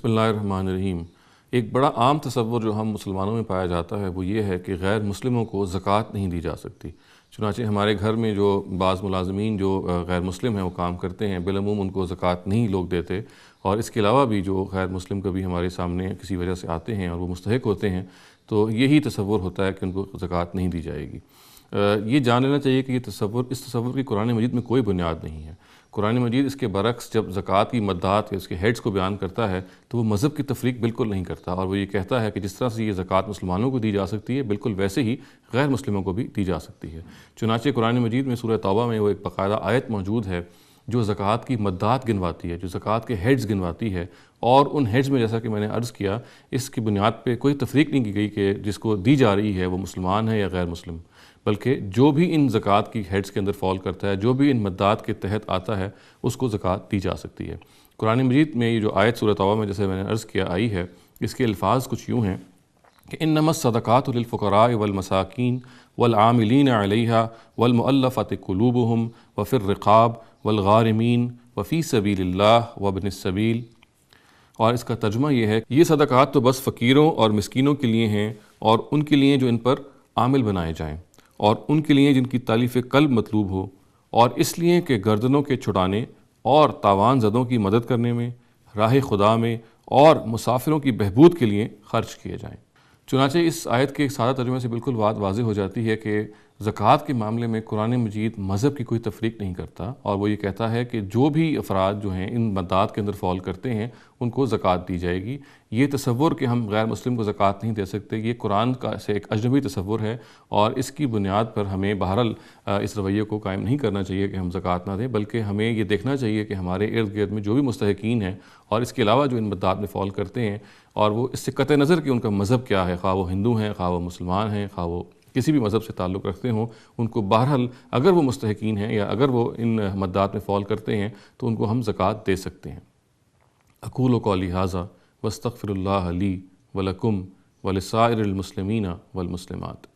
बिस्मिल्लाहिर्रहमानिर्रहीम। एक बड़ा आम तसव्वुर जो हम मुसलमानों में पाया जाता है वो ये है कि गैर मुस्लिमों को ज़कात नहीं दी जा सकती। चुनांचे हमारे घर में जो बाज़ मुलाज़मीन जो गैर मुस्लिम हैं वो काम करते हैं, बिलअमूम उनको ज़कात नहीं लोग देते। और इसके अलावा भी जो गैर मुस्लिम कभी हमारे सामने किसी वजह से आते हैं और वो मुस्तहिक होते हैं, तो यही तसव्वुर होता है कि उनको ज़कात नहीं दी जाएगी। ये जान लेना चाहिए कि इस तसव्वुर की कुरान मजीद में कोई बुनियाद नहीं है। कुरान मजीद इसके बरक्स जब ज़कात की मद्दात या उसके हेड्स को बयान करता है तो वो मज़हब की तफरीक बिल्कुल नहीं करता, और वो ये कहता है कि जिस तरह से ये ज़कात मुसलमानों को दी जा सकती है, बिल्कुल वैसे ही गैर मुस्लिमों को भी दी जा सकती है। चुनांचे कुरान मजीद में सूरह तौबा में वो एक बाकायदा आयत मौजूद है जो ज़कात की मद्दात गिनवाती है, जो ज़कात के हेड्स गिनवाती है। और उन हेड्स में, जैसा कि मैंने अर्ज़ किया, इसकी बुनियाद पे कोई तफरीक नहीं की गई कि जिसको दी जा रही है वो मुसलमान है या गैर मुस्लिम, बल्कि जो भी इन ज़कात की हेड्स के अंदर फ़ॉल करता है, जो भी इन मद्दात के तहत आता है, उसको ज़कात दी जा सकती है। कुरान मजीद में ये जो आयत सूरह तौबा में, जैसे मैंने अर्ज़ किया, आई है, इसके अल्फाज कुछ यूँ हैं कि इन्नमस सदक़ातु लिलफ़ुक़राइ वल मसाकीन वल आमिलीन अलैहा वल मुअल्लफ़ति क़ुलूबुहुम व फ़िर रिक़ाब वल गारिमीन व फ़ी सबीलिल्लाह व इब्निस सबील। और इसका तर्जुमा ये है, ये सदक़ात तो बस फ़कीरों और मिस्कीनों के लिए हैं, और उनके लिए जो इन पर आमिल बनाए जाएँ, और उनके लिए जिनकी तालीफ़ क़ल्ब मतलूब हो, और इसलिए कि गर्दनों के छुड़ाने और तावान ज़दों की मदद करने में, राह खुदा में और मुसाफिरों की बहबूद के लिए ख़र्च किए जाएँ। चुनांचे इस आयत के एक सादा तर्जुमे से बिल्कुल बात वाज़ेह हो जाती है कि ज़कात के मामले में कुरान मजीद मज़हब की कोई तफरीक नहीं करता, और वो ये कहता है कि जो भी अफराद जो हैं इन मद्दात के अंदर फ़ॉल करते हैं उनको ज़कात दी जाएगी। ये तसव्वुर कि हम गैर मुस्लिम को ज़कात नहीं दे सकते, ये कुरान का से एक अजनबी तसव्वुर है, और इसकी बुनियाद पर हमें बहरहाल इस रवैये को कायम नहीं करना चाहिए कि हम ज़कात ना दें, बल्कि हमें ये देखना चाहिए कि हमारे इर्द गिर्द में जो भी मुस्तहिकीन हैं और इसके अलावा जो इन मद्दात में फ़ॉल करते हैं, और वो इससे कतई नज़र कि उनका मज़हब क्या है, खा वो हिंदू हैं, खा वो मुसलमान हैं, खा वो किसी भी मज़हब से ताल्लुक़ रखते हों, उनको बहरहाल अगर वो मुस्तहिकीन हैं या अगर वो इन मद्दात में फ़ॉल करते हैं तो उनको हम ज़कात दे सकते हैं। अक़ूलु क़ौली हाज़ा वस्तग़फ़िरुल्लाह ली व लकुम व लिसाइरिल मुस्लिमीना वल मुस्लिमात।